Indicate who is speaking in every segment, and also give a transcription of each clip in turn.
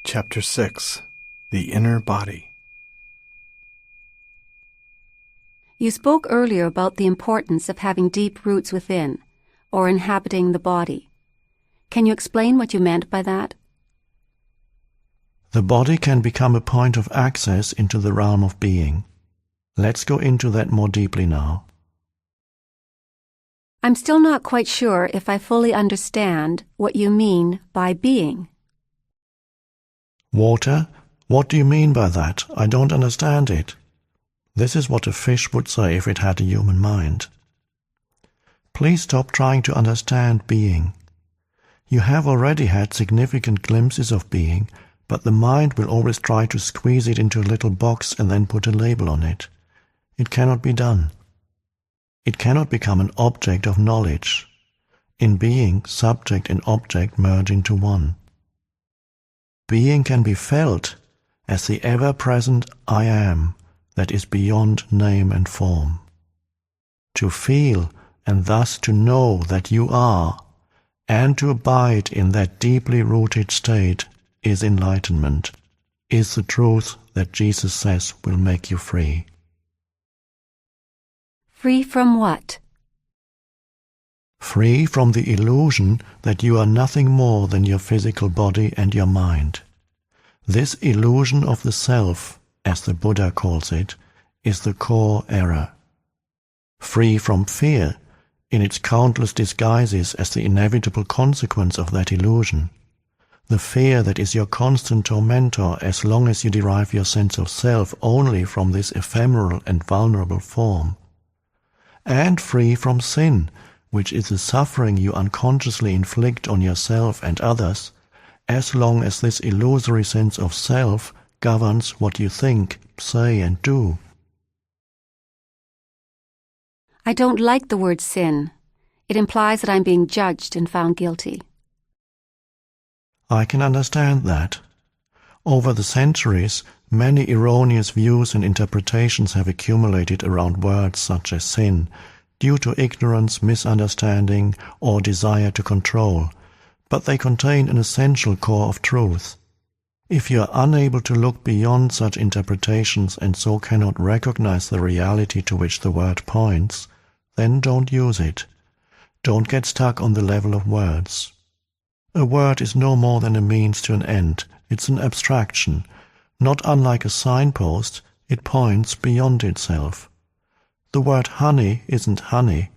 Speaker 1: Chapter 6. The Inner Body.
Speaker 2: You spoke earlier about the importance of having deep roots within, or inhabiting the body. Can you explain what you meant by that?
Speaker 3: The body can become a point of access into the realm of being. Let's go into that more deeply now.
Speaker 2: I'm still not quite sure if I fully understand what you mean by being.
Speaker 3: Water? What do you mean by that? I don't understand it. This is what a fish would say if it had a human mind. Please stop trying to understand being. You have already had significant glimpses of being, but the mind will always try to squeeze it into a little box and then put a label on it. It cannot be done. It cannot become an object of knowledge. In being, subject and object merge into one. Being can be felt as the ever-present I am that is beyond name and form. To feel and thus to know that you are, and to abide in that deeply rooted state is enlightenment, is the truth that Jesus says will make you free.
Speaker 2: Free from what?
Speaker 3: Free from the illusion that you are nothing more than your physical body and your mind. This illusion of the self, as the Buddha calls it, is the core error. Free from fear, in its countless disguises as the inevitable consequence of that illusion. The fear that is your constant tormentor as long as you derive your sense of self only from this ephemeral and vulnerable form. And free from sin, which is the suffering you unconsciously inflict on yourself and others, as long as this illusory sense of self governs what you think, say, and do.
Speaker 2: I don't like the word sin. It implies that I'm being judged and found guilty.
Speaker 3: I can understand that. Over the centuries, many erroneous views and interpretations have accumulated around words such as sin, due to ignorance, misunderstanding, or desire to control, but they contain an essential core of truth. If you are unable to look beyond such interpretations and so cannot recognize the reality to which the word points, then don't use it. Don't get stuck on the level of words. A word is no more than a means to an end. It's an abstraction. Not unlike a signpost, it points beyond itself. The word honey isn't honey.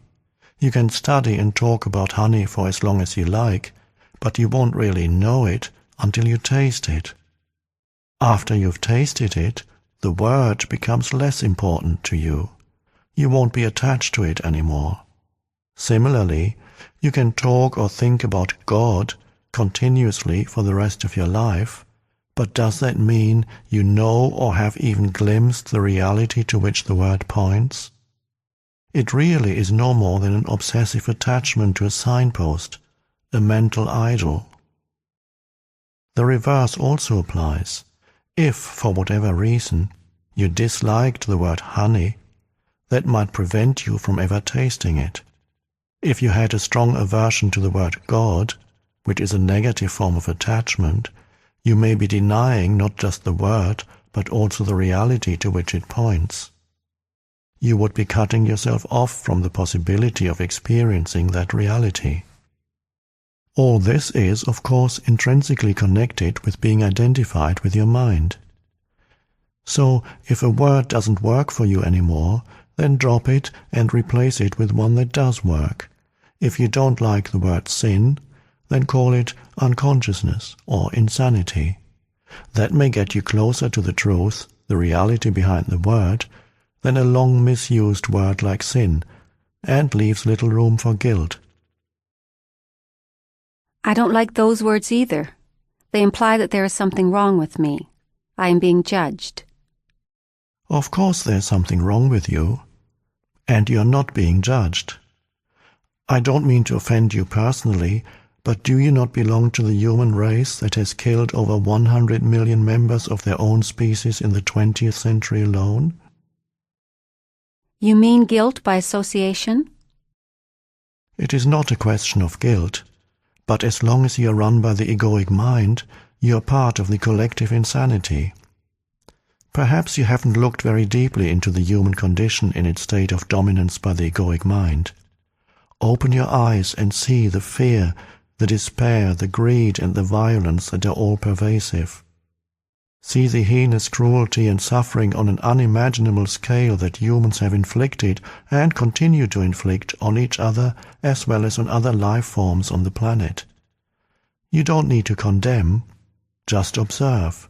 Speaker 3: You can study and talk about honey for as long as you like, but you won't really know it until you taste it. After you've tasted it, the word becomes less important to you. You won't be attached to it anymore. Similarly, you can talk or think about God continuously for the rest of your life, but does that mean you know or have even glimpsed the reality to which the word points? It really is no more than an obsessive attachment to a signpost, a mental idol. The reverse also applies. If, for whatever reason, you disliked the word honey, that might prevent you from ever tasting it. If you had a strong aversion to the word God, which is a negative form of attachment, you may be denying not just the word, but also the reality to which it points. You would be cutting yourself off from the possibility of experiencing that reality. All this is, of course, intrinsically connected with being identified with your mind. So, if a word doesn't work for you anymore, then drop it and replace it with one that does work. If you don't like the word sin, then call it unconsciousness or insanity. That may get you closer to the truth, the reality behind the word, than a long misused word like sin, and leaves little room for guilt.
Speaker 2: I don't like those words either. They imply that there is something wrong with me. I am being judged.
Speaker 3: Of course there's something wrong with you, and you're not being judged. I don't mean to offend you personally, but do you not belong to the human race that has killed over 100 million members of their own species in the 20th century alone?
Speaker 2: You mean guilt by association?
Speaker 3: It is not a question of guilt, but as long as you are run by the egoic mind, You are part of the collective insanity. Perhaps you haven't looked very deeply into the human condition in its state of dominance by the egoic mind. Open your eyes and see the fear, the despair, the greed and the violence that are all pervasive. See the heinous cruelty and suffering on an unimaginable scale that humans have inflicted and continue to inflict on each other as well as on other life forms on the planet. You don't need to condemn, just observe.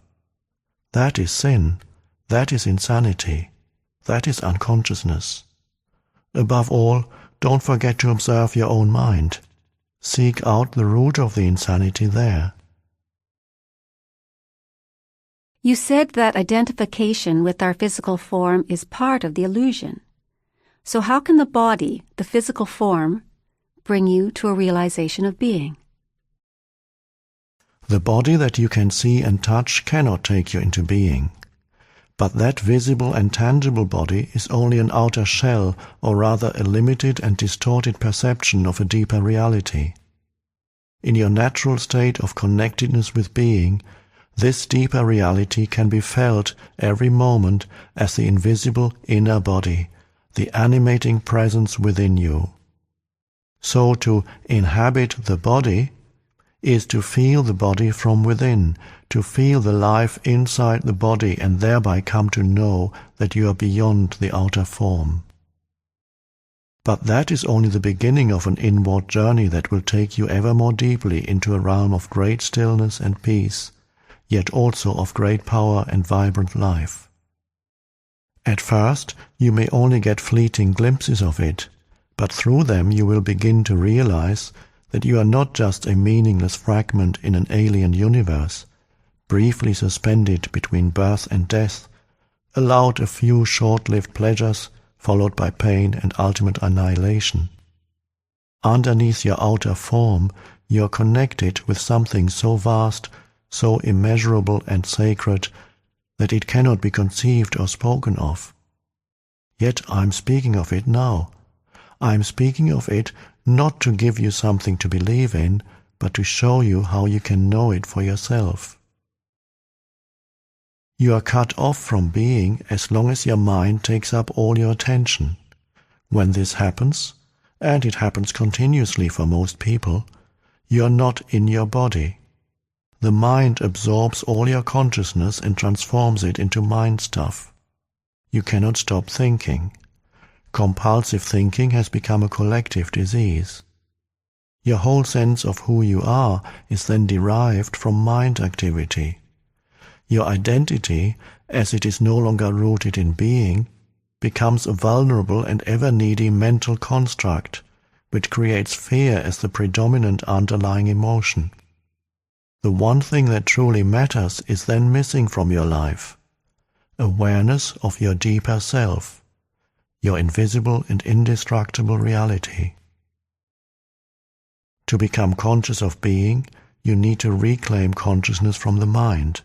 Speaker 3: That is sin, that is insanity, that is unconsciousness. Above all, don't forget to observe your own mind. Seek out the root of the insanity there.
Speaker 2: You said that identification with our physical form is part of the illusion. So how can the body, the physical form, bring you to a realization of being?
Speaker 3: The body that you can see and touch cannot take you into being. But that visible and tangible body is only an outer shell, or rather a limited and distorted perception of a deeper reality. In your natural state of connectedness with being, this deeper reality can be felt every moment as the invisible inner body, the animating presence within you. So to inhabit the body is to feel the body from within, to feel the life inside the body and thereby come to know that you are beyond the outer form. But that is only the beginning of an inward journey that will take you ever more deeply into a realm of great stillness and peace, yet also of great power and vibrant life. At first, you may only get fleeting glimpses of it, but through them you will begin to realize that you are not just a meaningless fragment in an alien universe, briefly suspended between birth and death, allowed a few short-lived pleasures, followed by pain and ultimate annihilation. Underneath your outer form, you are connected with something so vast, so immeasurable and sacred, that it cannot be conceived or spoken of. Yet I am speaking of it now. I am speaking of it not to give you something to believe in, but to show you how you can know it for yourself. You are cut off from being as long as your mind takes up all your attention. When this happens, and it happens continuously for most people, you are not in your body. The mind absorbs all your consciousness and transforms it into mind stuff. You cannot stop thinking. Compulsive thinking has become a collective disease. Your whole sense of who you are is then derived from mind activity. Your identity, as it is no longer rooted in being, becomes a vulnerable and ever-needy mental construct, which creates fear as the predominant underlying emotion. The one thing that truly matters is then missing from your life: awareness of your deeper self, your invisible and indestructible reality. To become conscious of being, you need to reclaim consciousness from the mind.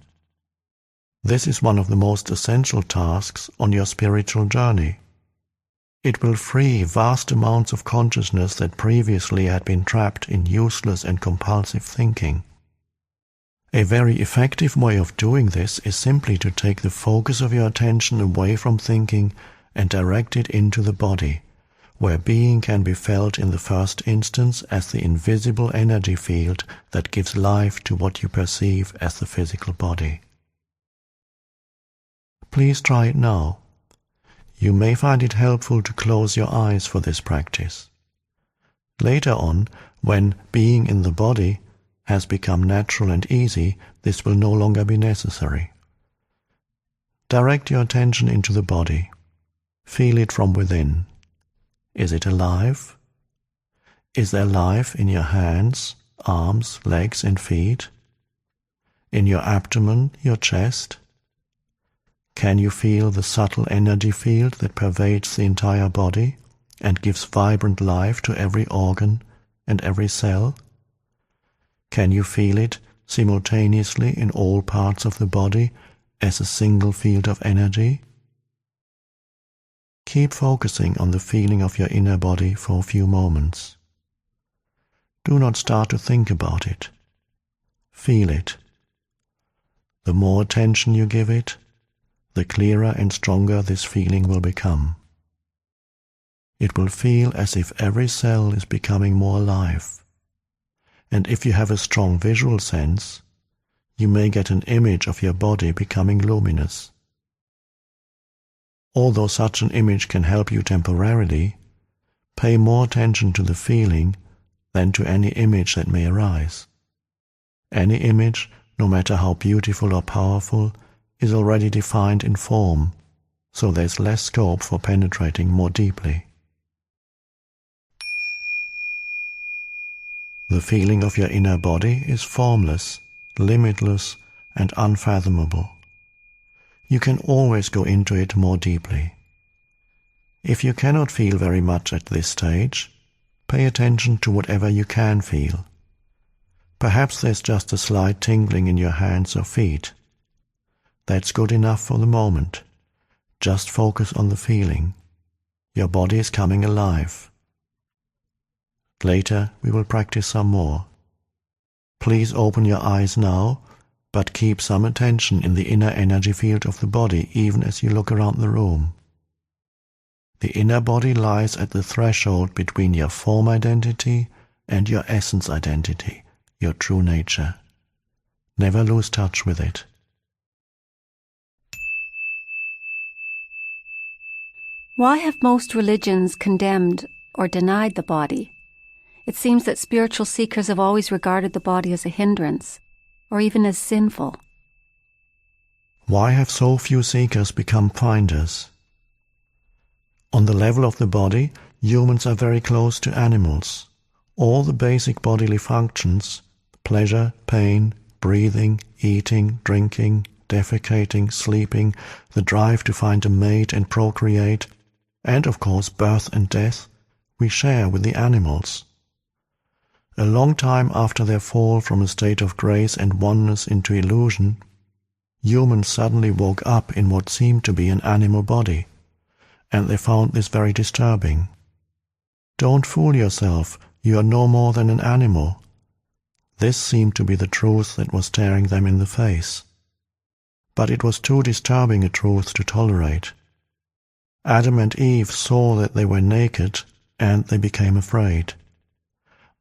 Speaker 3: This is one of the most essential tasks on your spiritual journey. It will free vast amounts of consciousness that previously had been trapped in useless and compulsive thinking. A very effective way of doing this is simply to take the focus of your attention away from thinking and direct it into the body, where being can be felt in the first instance as the invisible energy field that gives life to what you perceive as the physical body. Please try it now. You may find it helpful to close your eyes for this practice. Later on, when being in the body has become natural and easy, this will no longer be necessary. Direct your attention into the body. Feel it from within. Is it alive? Is there life in your hands, arms, legs and feet? In your abdomen, your chest? Can you feel the subtle energy field that pervades the entire body and gives vibrant life to every organ and every cell? Can you feel it simultaneously in all parts of the body as a single field of energy? Keep focusing on the feeling of your inner body for a few moments. Do not start to think about it. Feel it. The more attention you give it, the clearer and stronger this feeling will become. It will feel as if every cell is becoming more alive. And if you have a strong visual sense, you may get an image of your body becoming luminous. Although such an image can help you temporarily, pay more attention to the feeling than to any image that may arise. Any image, no matter how beautiful or powerful, is already defined in form, so there's less scope for penetrating more deeply. The feeling of your inner body is formless, limitless, and unfathomable. You can always go into it more deeply. If you cannot feel very much at this stage, pay attention to whatever you can feel. Perhaps there's just a slight tingling in your hands or feet. That's good enough for the moment. Just focus on the feeling. Your body is coming alive. Later we will practice some more. Please open your eyes now, but keep some attention in the inner energy field of the body even as you look around the room. The inner body lies at the threshold between your form identity and your essence identity, your true nature. Never lose touch with it.
Speaker 2: Why have most religions condemned or denied the body? It seems that spiritual seekers have always regarded the body as a hindrance, or even as sinful.
Speaker 3: Why have so few seekers become finders? On the level of the body, humans are very close to animals. All the basic bodily functions, pleasure, pain, breathing, eating, drinking, defecating, sleeping, the drive to find a mate and procreate, and of course birth and death, we share with the animals. A long time after their fall from a state of grace and oneness into illusion, humans suddenly woke up in what seemed to be an animal body, and they found this very disturbing. Don't fool yourself, you are no more than an animal. This seemed to be the truth that was staring them in the face. But it was too disturbing a truth to tolerate. Adam and Eve saw that they were naked, and they became afraid.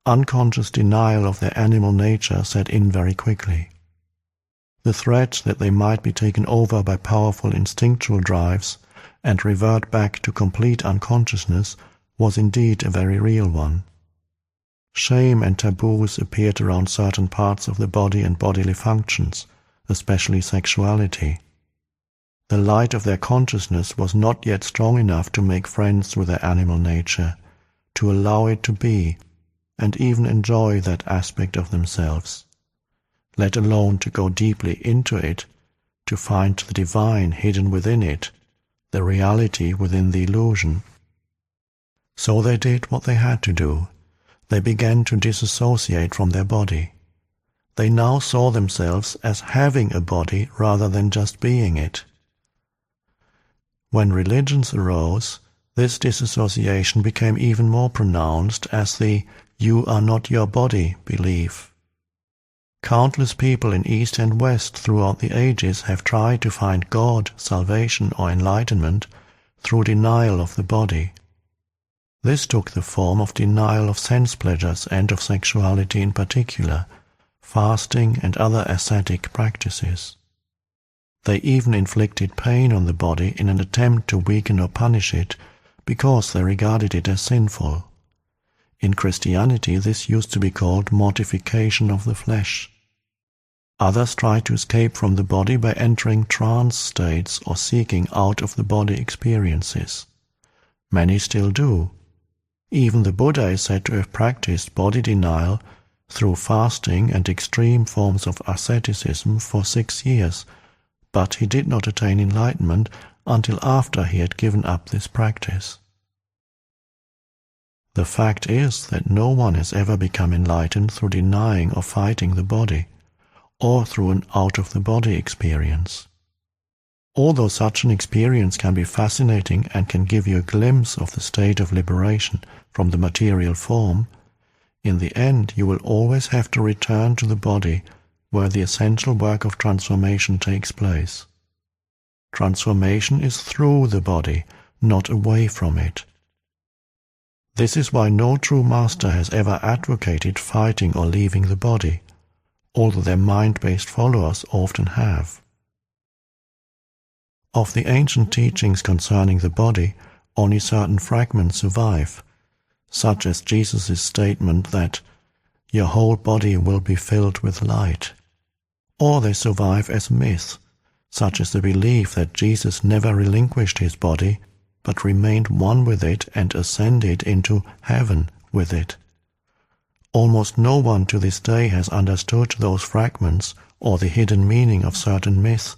Speaker 3: Unconscious denial of their animal nature set in very quickly. The threat that they might be taken over by powerful instinctual drives and revert back to complete unconsciousness was indeed a very real one. Shame and taboos appeared around certain parts of the body and bodily functions, especially sexuality. The light of their consciousness was not yet strong enough to make friends with their animal nature, to allow it to be, and even enjoy that aspect of themselves, let alone to go deeply into it, to find the divine hidden within it, the reality within the illusion. So they did what they had to do. They began to disassociate from their body. They now saw themselves as having a body rather than just being it. When religions arose, this disassociation became even more pronounced as the "you are not your body" belief. Countless people in East and West throughout the ages have tried to find God, salvation, or enlightenment through denial of the body. This took the form of denial of sense pleasures and of sexuality in particular, fasting and other ascetic practices. They even inflicted pain on the body in an attempt to weaken or punish it because they regarded it as sinful. In Christianity, this used to be called mortification of the flesh. Others tried to escape from the body by entering trance states or seeking out-of-the-body experiences. Many still do. Even the Buddha is said to have practiced body denial through fasting and extreme forms of asceticism for 6 years, but he did not attain enlightenment until after he had given up this practice. The fact is that no one has ever become enlightened through denying or fighting the body, or through an out-of-the-body experience. Although such an experience can be fascinating and can give you a glimpse of the state of liberation from the material form, in the end you will always have to return to the body where the essential work of transformation takes place. Transformation is through the body, not away from it. This is why no true master has ever advocated fighting or leaving the body, although their mind-based followers often have. Of the ancient teachings concerning the body, only certain fragments survive, such as Jesus' statement that your whole body will be filled with light. Or they survive as myths, such as the belief that Jesus never relinquished his body, but remained one with it and ascended into heaven with it. Almost no one to this day has understood those fragments or the hidden meaning of certain myths,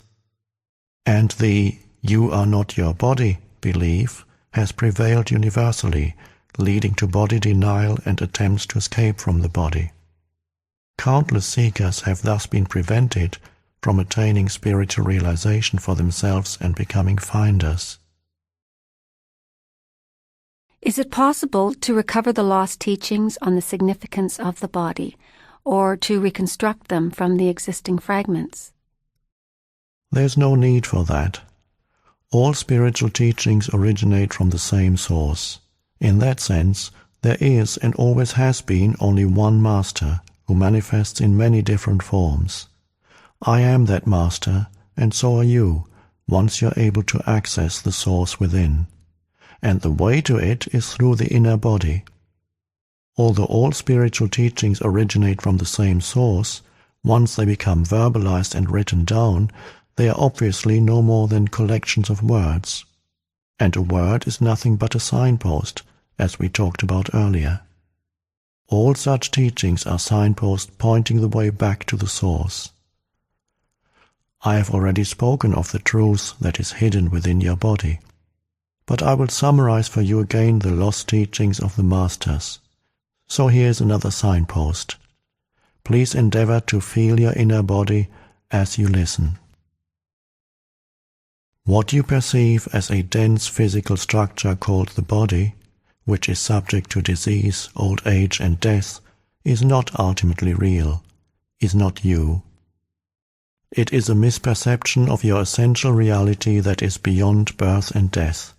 Speaker 3: and the "you are not your body" belief has prevailed universally, leading to body denial and attempts to escape from the body. Countless seekers have thus been prevented from attaining spiritual realization for themselves and becoming finders.
Speaker 2: Is it possible to recover the lost teachings on the significance of the body, or to reconstruct them from the existing fragments?
Speaker 3: There's no need for that. All spiritual teachings originate from the same source. In that sense, there is and always has been only one master, who manifests in many different forms. I am that master, and so are you, once you're able to access the source within. And the way to it is through the inner body. Although all spiritual teachings originate from the same source, once they become verbalized and written down, they are obviously no more than collections of words. And a word is nothing but a signpost, as we talked about earlier. All such teachings are signposts pointing the way back to the source. I have already spoken of the truth that is hidden within your body, but I will summarize for you again the lost teachings of the Masters. So here is another signpost. Please endeavor to feel your inner body as you listen. What you perceive as a dense physical structure called the body, which is subject to disease, old age and death, is not ultimately real, is not you. It is a misperception of your essential reality that is beyond birth and death,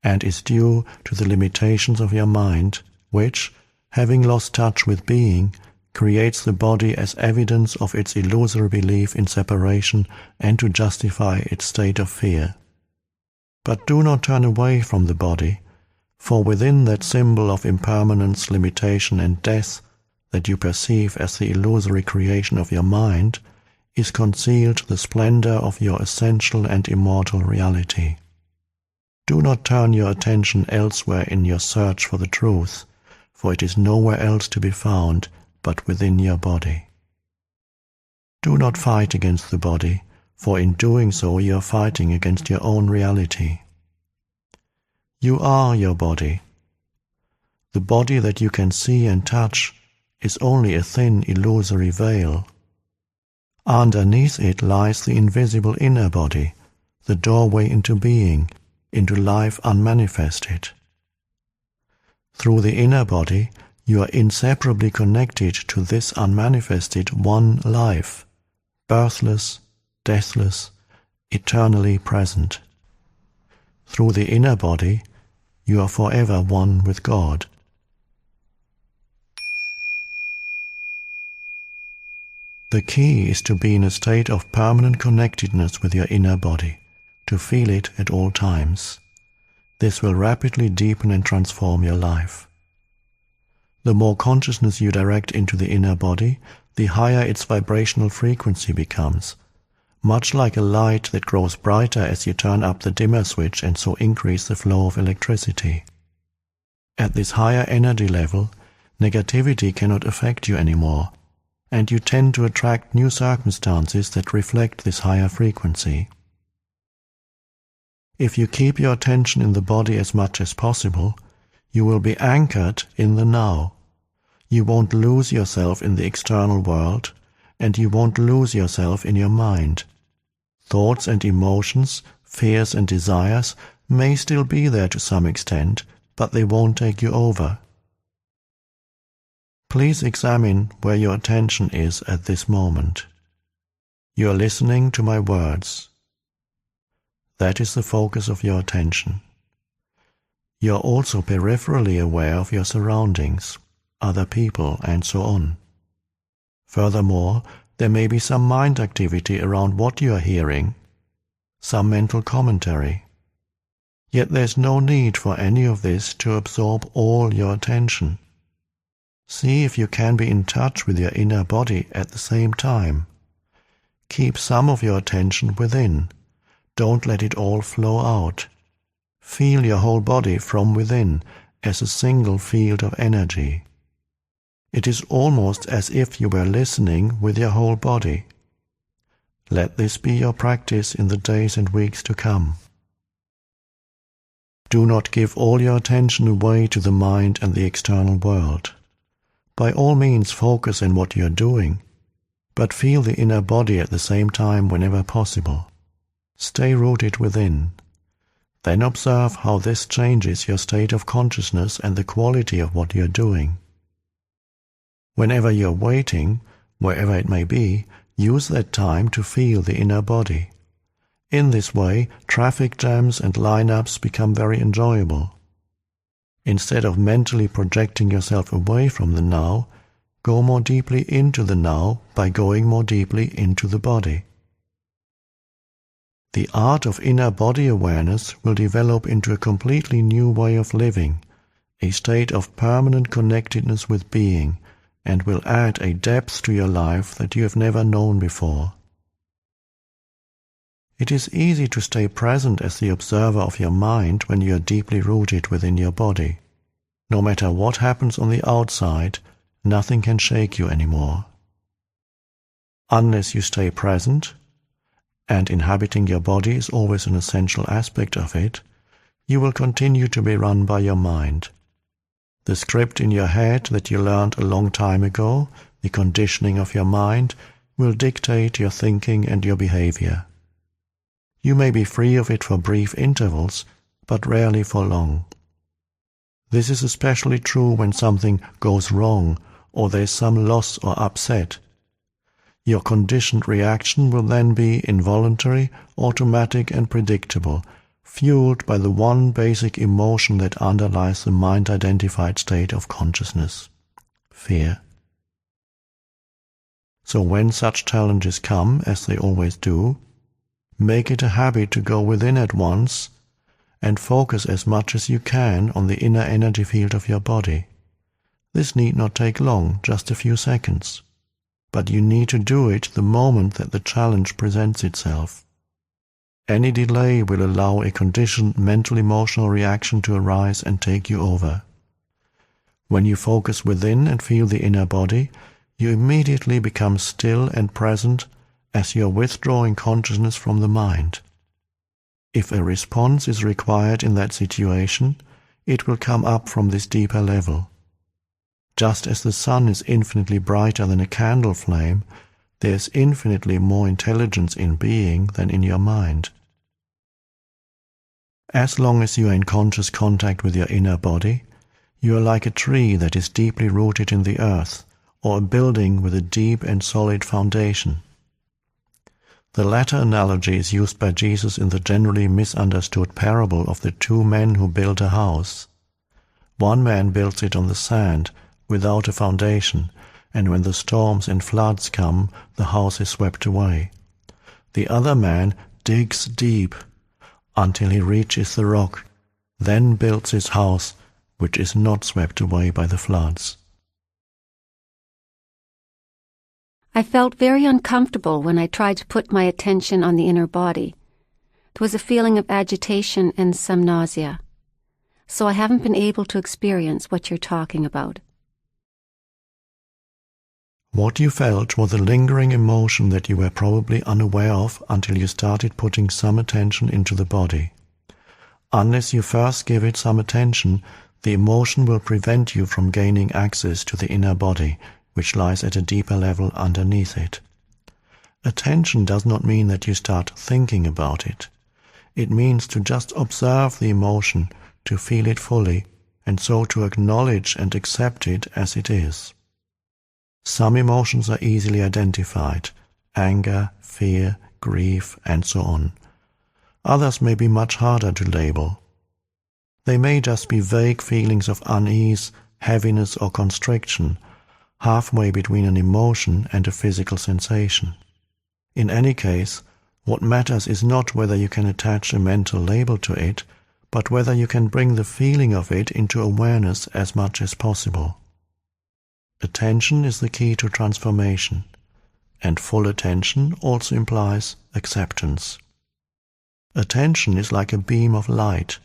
Speaker 3: and is due to the limitations of your mind, which, having lost touch with being, creates the body as evidence of its illusory belief in separation and to justify its state of fear. But do not turn away from the body, for within that symbol of impermanence, limitation and death that you perceive as the illusory creation of your mind is concealed the splendor of your essential and immortal reality. Do not turn your attention elsewhere in your search for the truth, for it is nowhere else to be found but within your body. Do not fight against the body, for in doing so you are fighting against your own reality. You are your body. The body that you can see and touch is only a thin, illusory veil. Underneath it lies the invisible inner body, the doorway into being, into life unmanifested. Through the inner body, you are inseparably connected to this unmanifested one life, birthless, deathless, eternally present. Through the inner body, you are forever one with God. The key is to be in a state of permanent connectedness with your inner body, to feel it at all times. This will rapidly deepen and transform your life. The more consciousness you direct into the inner body, the higher its vibrational frequency becomes, much like a light that grows brighter as you turn up the dimmer switch and so increase the flow of electricity. At this higher energy level, negativity cannot affect you anymore, and you tend to attract new circumstances that reflect this higher frequency. If you keep your attention in the body as much as possible, you will be anchored in the now. You won't lose yourself in the external world, and you won't lose yourself in your mind. Thoughts and emotions, fears and desires may still be there to some extent, but they won't take you over. Please examine where your attention is at this moment. You are listening to my words. That is the focus of your attention. You are also peripherally aware of your surroundings, other people, and so on. Furthermore, there may be some mind activity around what you are hearing, some mental commentary. Yet there's no need for any of this to absorb all your attention. See if you can be in touch with your inner body at the same time. Keep some of your attention within. Don't let it all flow out. Feel your whole body from within as a single field of energy. It is almost as if you were listening with your whole body. Let this be your practice in the days and weeks to come. Do not give all your attention away to the mind and the external world. By all means focus on what you are doing, but feel the inner body at the same time whenever possible. Stay rooted within. Then observe how this changes your state of consciousness and the quality of what you are doing. Whenever you are waiting, wherever it may be, use that time to feel the inner body. In this way, traffic jams and lineups become very enjoyable. Instead of mentally projecting yourself away from the now, go more deeply into the now by going more deeply into the body. The art of inner body awareness will develop into a completely new way of living, a state of permanent connectedness with being, and will add a depth to your life that you have never known before. It is easy to stay present as the observer of your mind when you are deeply rooted within your body. No matter what happens on the outside, nothing can shake you anymore. Unless you stay present, and inhabiting your body is always an essential aspect of it, you will continue to be run by your mind. The script in your head that you learned a long time ago, the conditioning of your mind, will dictate your thinking and your behavior. You may be free of it for brief intervals, but rarely for long. This is especially true when something goes wrong or there is some loss or upset. Your conditioned reaction will then be involuntary, automatic and predictable, fueled by the one basic emotion that underlies the mind-identified state of consciousness: fear. So when such challenges come, as they always do, make it a habit to go within at once and focus as much as you can on the inner energy field of your body. This need not take long, just a few seconds, but you need to do it the moment that the challenge presents itself. Any delay will allow a conditioned mental-emotional reaction to arise and take you over. When you focus within and feel the inner body, you immediately become still and present as you are withdrawing consciousness from the mind. If a response is required in that situation, it will come up from this deeper level. Just as the sun is infinitely brighter than a candle flame, there is infinitely more intelligence in being than in your mind. As long as you are in conscious contact with your inner body, you are like a tree that is deeply rooted in the earth, or a building with a deep and solid foundation. The latter analogy is used by Jesus in the generally misunderstood parable of the two men who built a house. One man builds it on the sand, without a foundation, and when the storms and floods come, the house is swept away. The other man digs deep until he reaches the rock, then builds his house, which is not swept away by the floods.
Speaker 2: I felt very uncomfortable when I tried to put my attention on the inner body. There was a feeling of agitation and some nausea. So I haven't been able to experience what you're talking about.
Speaker 3: What you felt was a lingering emotion that you were probably unaware of until you started putting some attention into the body. Unless you first give it some attention, the emotion will prevent you from gaining access to the inner body, which lies at a deeper level underneath it. Attention does not mean that you start thinking about it. It means to just observe the emotion, to feel it fully, and so to acknowledge and accept it as it is. Some emotions are easily identified, anger, fear, grief, and so on. Others may be much harder to label. They may just be vague feelings of unease, heaviness, or constriction, halfway between an emotion and a physical sensation. In any case, what matters is not whether you can attach a mental label to it, but whether you can bring the feeling of it into awareness as much as possible. Attention is the key to transformation, and full attention also implies acceptance. Attention is like a beam of light,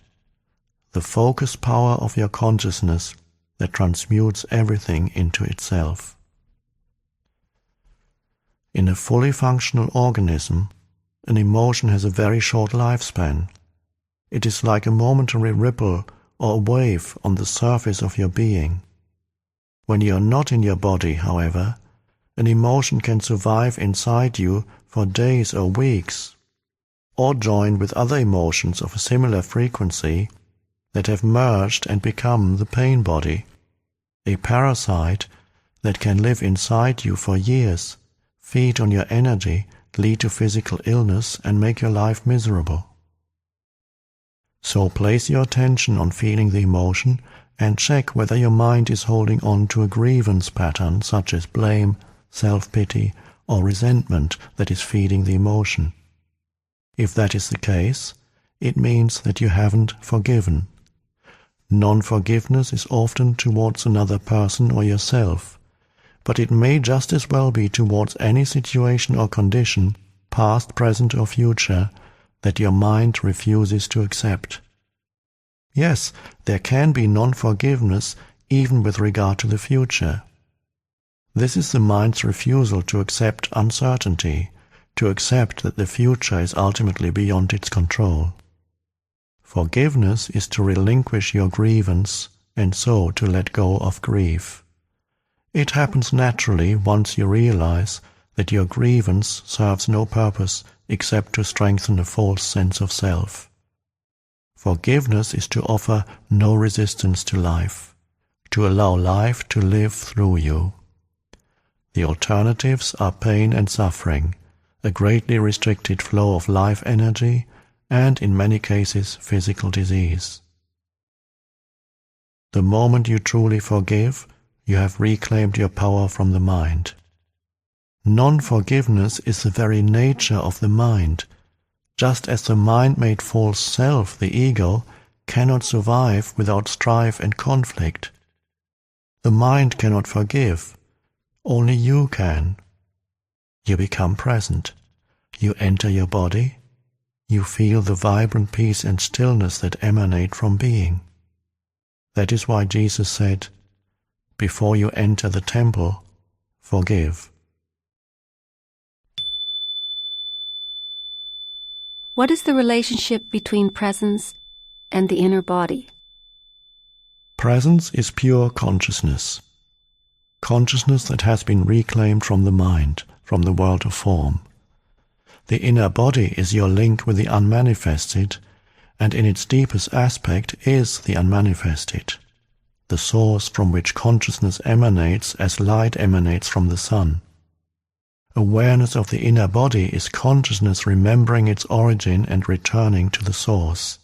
Speaker 3: the focus power of your consciousness that transmutes everything into itself. In a fully functional organism, an emotion has a very short lifespan. It is like a momentary ripple or a wave on the surface of your being. When you are not in your body, however, an emotion can survive inside you for days or weeks, or join with other emotions of a similar frequency that have merged and become the pain body, a parasite that can live inside you for years, feed on your energy, lead to physical illness, and make your life miserable. So place your attention on feeling the emotion and check whether your mind is holding on to a grievance pattern such as blame, self-pity, or resentment that is feeding the emotion. If that is the case, it means that you haven't forgiven. Non-forgiveness is often towards another person or yourself, but it may just as well be towards any situation or condition, past, present, or future, that your mind refuses to accept. Yes, there can be non-forgiveness even with regard to the future. This is the mind's refusal to accept uncertainty, to accept that the future is ultimately beyond its control. Forgiveness is to relinquish your grievance and so to let go of grief. It happens naturally once you realize that your grievance serves no purpose except to strengthen a false sense of self. Forgiveness is to offer no resistance to life, to allow life to live through you. The alternatives are pain and suffering, a greatly restricted flow of life energy, and in many cases physical disease. The moment you truly forgive, you have reclaimed your power from the mind. Non-forgiveness is the very nature of the mind, just as the mind-made false self, the ego, cannot survive without strife and conflict. The mind cannot forgive, only you can. You become present. You enter your body. You feel the vibrant peace and stillness that emanate from being. That is why Jesus said, "Before you enter the temple, forgive."
Speaker 2: What is the relationship between presence and the inner body?
Speaker 3: Presence is pure consciousness. Consciousness that has been reclaimed from the mind, from the world of form. The inner body is your link with the unmanifested, and in its deepest aspect is the unmanifested, the source from which consciousness emanates as light emanates from the sun. Awareness of the inner body is consciousness remembering its origin and returning to the source.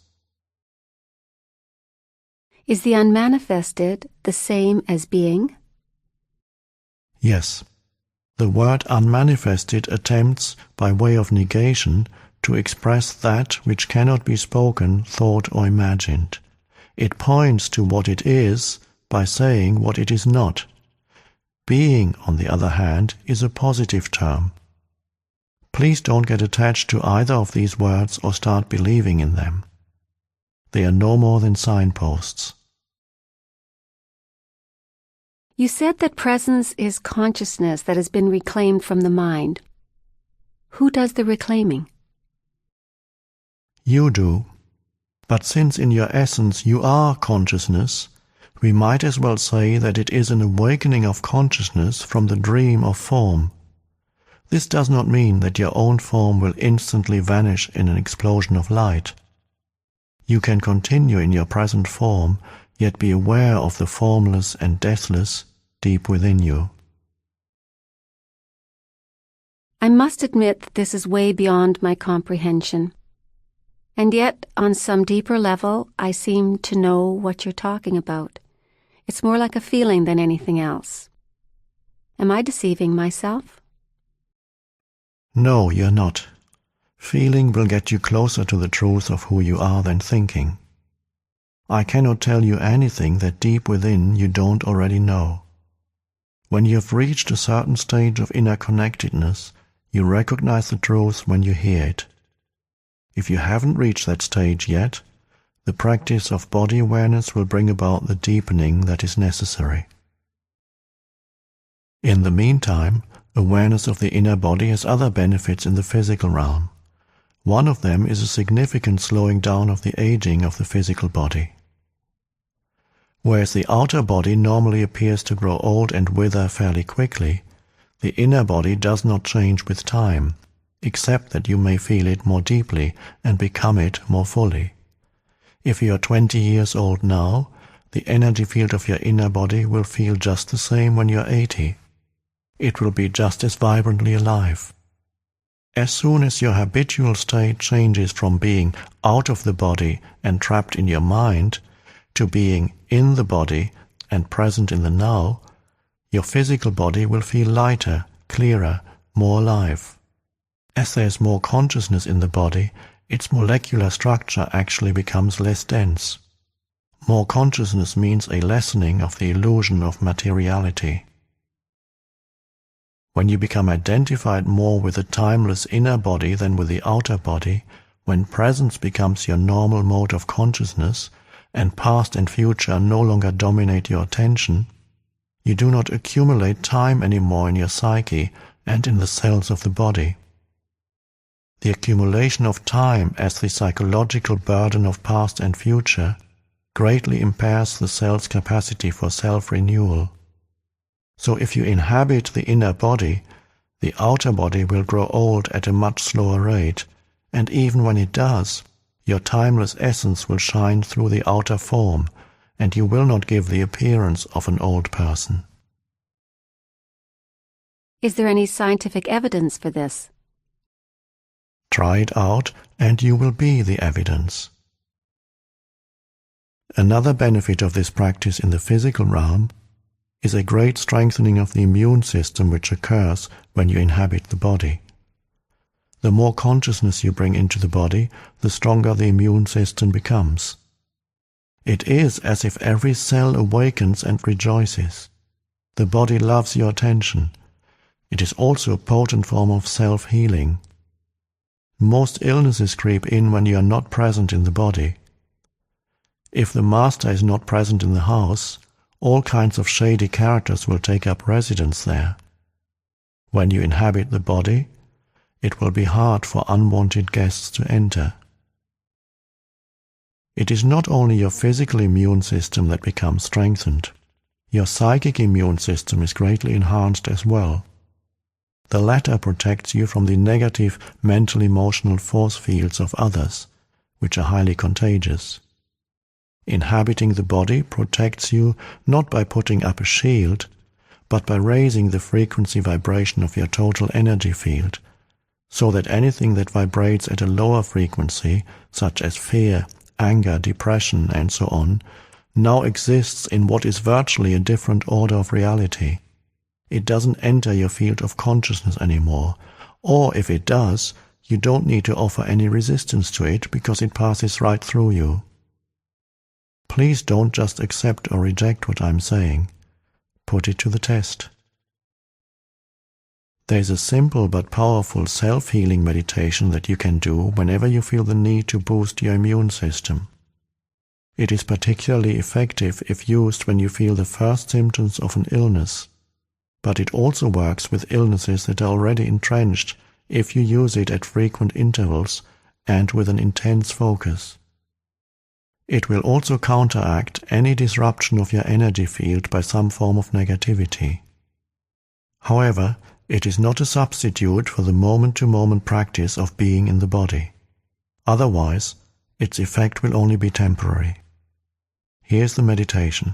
Speaker 2: Is the unmanifested the same as being?
Speaker 3: Yes. The word unmanifested attempts, by way of negation, to express that which cannot be spoken, thought, or imagined. It points to what it is by saying what it is not. Being, on the other hand, is a positive term. Please don't get attached to either of these words or start believing in them. They are no more than signposts.
Speaker 2: You said that presence is consciousness that has been reclaimed from the mind. Who does the reclaiming?
Speaker 3: You do. But since in your essence you are consciousness, we might as well say that it is an awakening of consciousness from the dream of form. This does not mean that your own form will instantly vanish in an explosion of light. You can continue in your present form, yet be aware of the formless and deathless deep within you.
Speaker 2: I must admit that this is way beyond my comprehension. And yet, on some deeper level, I seem to know what you're talking about. It's more like a feeling than anything else. Am I deceiving myself?
Speaker 3: No, you're not. Feeling will get you closer to the truth of who you are than thinking. I cannot tell you anything that deep within you don't already know. When you have reached a certain stage of inner connectedness, you recognize the truth when you hear it. If you haven't reached that stage yet, the practice of body awareness will bring about the deepening that is necessary. In the meantime, awareness of the inner body has other benefits in the physical realm. One of them is a significant slowing down of the aging of the physical body. Whereas the outer body normally appears to grow old and wither fairly quickly, the inner body does not change with time, except that you may feel it more deeply and become it more fully. If you are 20 years old now, the energy field of your inner body will feel just the same when you are 80. It will be just as vibrantly alive. As soon as your habitual state changes from being out of the body and trapped in your mind to being in the body and present in the now, your physical body will feel lighter, clearer, more alive. As there is more consciousness in the body, its molecular structure actually becomes less dense. More consciousness means a lessening of the illusion of materiality. When you become identified more with the timeless inner body than with the outer body, when presence becomes your normal mode of consciousness, and past and future no longer dominate your attention, you do not accumulate time anymore in your psyche and in the cells of the body. The accumulation of time as the psychological burden of past and future greatly impairs the cell's capacity for self-renewal. So if you inhabit the inner body, the outer body will grow old at a much slower rate, and even when it does, your timeless essence will shine through the outer form, and you will not give the appearance of an old person.
Speaker 2: Is there any scientific evidence for this?
Speaker 3: Try it out, and you will be the evidence. Another benefit of this practice in the physical realm is a great strengthening of the immune system which occurs when you inhabit the body. The more consciousness you bring into the body, the stronger the immune system becomes. It is as if every cell awakens and rejoices. The body loves your attention. It is also a potent form of self-healing. Most illnesses creep in when you are not present in the body. If the master is not present in the house, all kinds of shady characters will take up residence there. When you inhabit the body, it will be hard for unwanted guests to enter. It is not only your physical immune system that becomes strengthened. Your psychic immune system is greatly enhanced as well. The latter protects you from the negative mental-emotional force fields of others, which are highly contagious. Inhabiting the body protects you not by putting up a shield, but by raising the frequency vibration of your total energy field, so that anything that vibrates at a lower frequency, such as fear, anger, depression, and so on, now exists in what is virtually a different order of reality. It doesn't enter your field of consciousness anymore, or if it does, you don't need to offer any resistance to it because it passes right through you. Please don't just accept or reject what I'm saying. Put it to the test. There is a simple but powerful self-healing meditation that you can do whenever you feel the need to boost your immune system. It is particularly effective if used when you feel the first symptoms of an illness, but it also works with illnesses that are already entrenched if you use it at frequent intervals and with an intense focus. It will also counteract any disruption of your energy field by some form of negativity. However, it is not a substitute for the moment-to-moment practice of being in the body. Otherwise, its effect will only be temporary. Here's the meditation.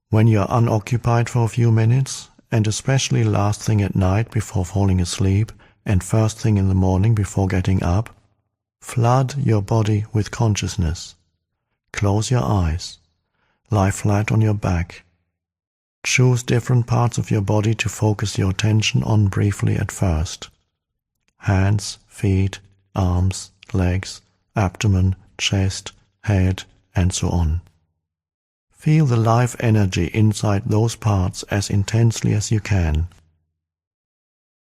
Speaker 3: When you are unoccupied for a few minutes and especially last thing at night before falling asleep and first thing in the morning before getting up, flood your body with consciousness. Close your eyes. Lie flat on your back. Choose different parts of your body to focus your attention on briefly at first. Hands, feet, arms, legs, abdomen, chest, head, and so on. Feel the life energy inside those parts as intensely as you can.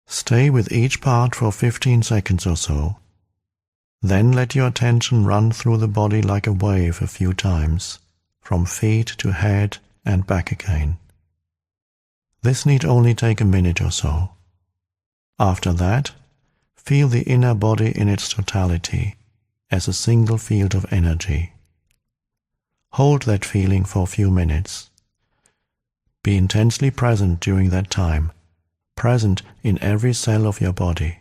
Speaker 3: Stay with each part for 15 seconds or so. Then let your attention run through the body like a wave a few times, from feet to head and back again. This need only take a minute or so. After that, feel the inner body in its totality, as a single field of energy. Hold that feeling for a few minutes. Be intensely present during that time, present in every cell of your body.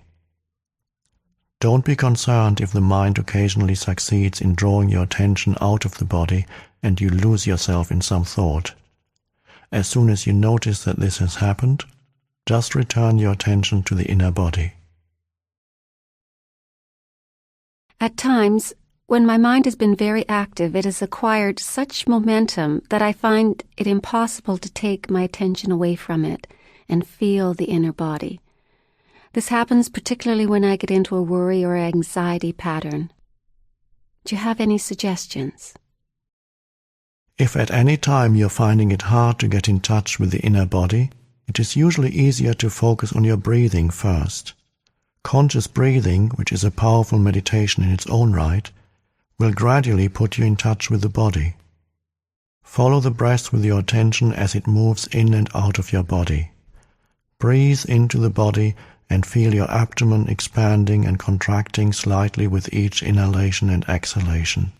Speaker 3: Don't be concerned if the mind occasionally succeeds in drawing your attention out of the body and you lose yourself in some thought. As soon as you notice that this has happened, just return your attention to the inner body.
Speaker 2: At times, when my mind has been very active, it has acquired such momentum that I find it impossible to take my attention away from it and feel the inner body. This happens particularly when I get into a worry or anxiety pattern. Do you have any suggestions?
Speaker 3: If at any time you're finding it hard to get in touch with the inner body, it is usually easier to focus on your breathing first. Conscious breathing, which is a powerful meditation in its own right, will gradually put you in touch with the body. Follow the breath with your attention as it moves in and out of your body. Breathe into the body and feel your abdomen expanding and contracting slightly with each inhalation and exhalation.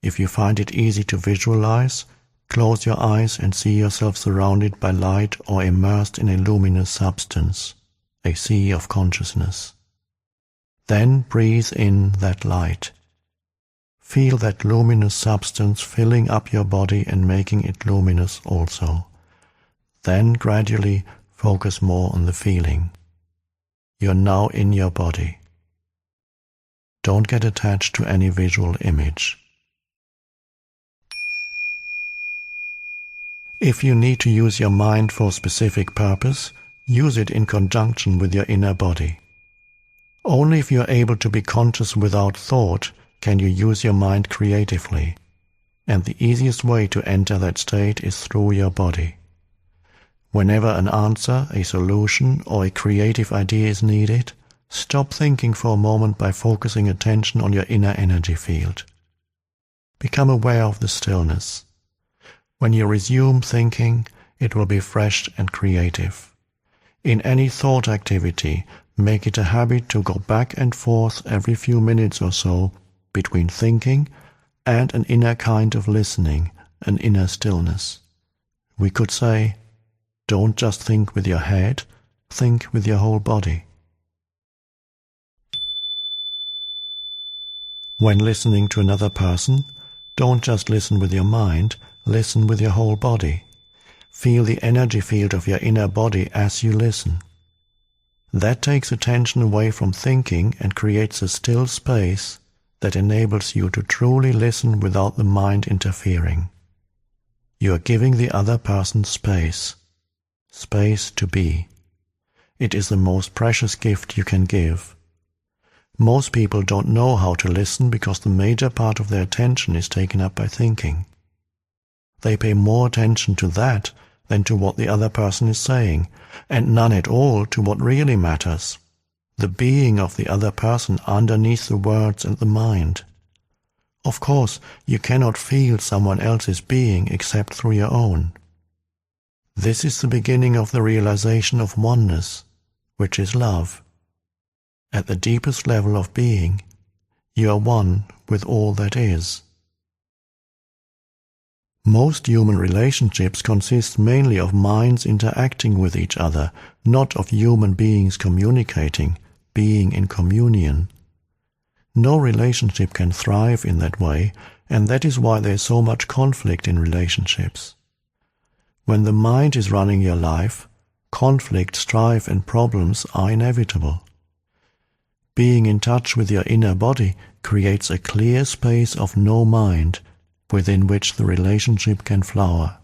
Speaker 3: If you find it easy to visualize, close your eyes and see yourself surrounded by light or immersed in a luminous substance, a sea of consciousness. Then breathe in that light. Feel that luminous substance filling up your body and making it luminous also. Then gradually focus more on the feeling. You're now in your body. Don't get attached to any visual image. If you need to use your mind for a specific purpose, use it in conjunction with your inner body. Only if you are able to be conscious without thought can you use your mind creatively, and the easiest way to enter that state is through your body. Whenever an answer, a solution, or a creative idea is needed, stop thinking for a moment by focusing attention on your inner energy field. Become aware of the stillness. When you resume thinking, it will be fresh and creative. In any thought activity, make it a habit to go back and forth every few minutes or so between thinking and an inner kind of listening, an inner stillness. We could say, don't just think with your head, think with your whole body. When listening to another person, don't just listen with your mind, listen with your whole body. Feel the energy field of your inner body as you listen. That takes attention away from thinking and creates a still space that enables you to truly listen without the mind interfering. You are giving the other person space to be. It is the most precious gift you can give. Most people don't know how to listen because the major part of their attention is taken up by thinking. They pay more attention to that than to what the other person is saying, and none at all to what really matters, the being of the other person underneath the words and the mind. Of course, you cannot feel someone else's being except through your own. This is the beginning of the realization of oneness, which is love. At the deepest level of being, you are one with all that is. Most human relationships consist mainly of minds interacting with each other, not of human beings communicating, being in communion. No relationship can thrive in that way, and that is why there is so much conflict in relationships. When the mind is running your life, conflict, strife, and problems are inevitable. Being in touch with your inner body creates a clear space of no mind within which the relationship can flower.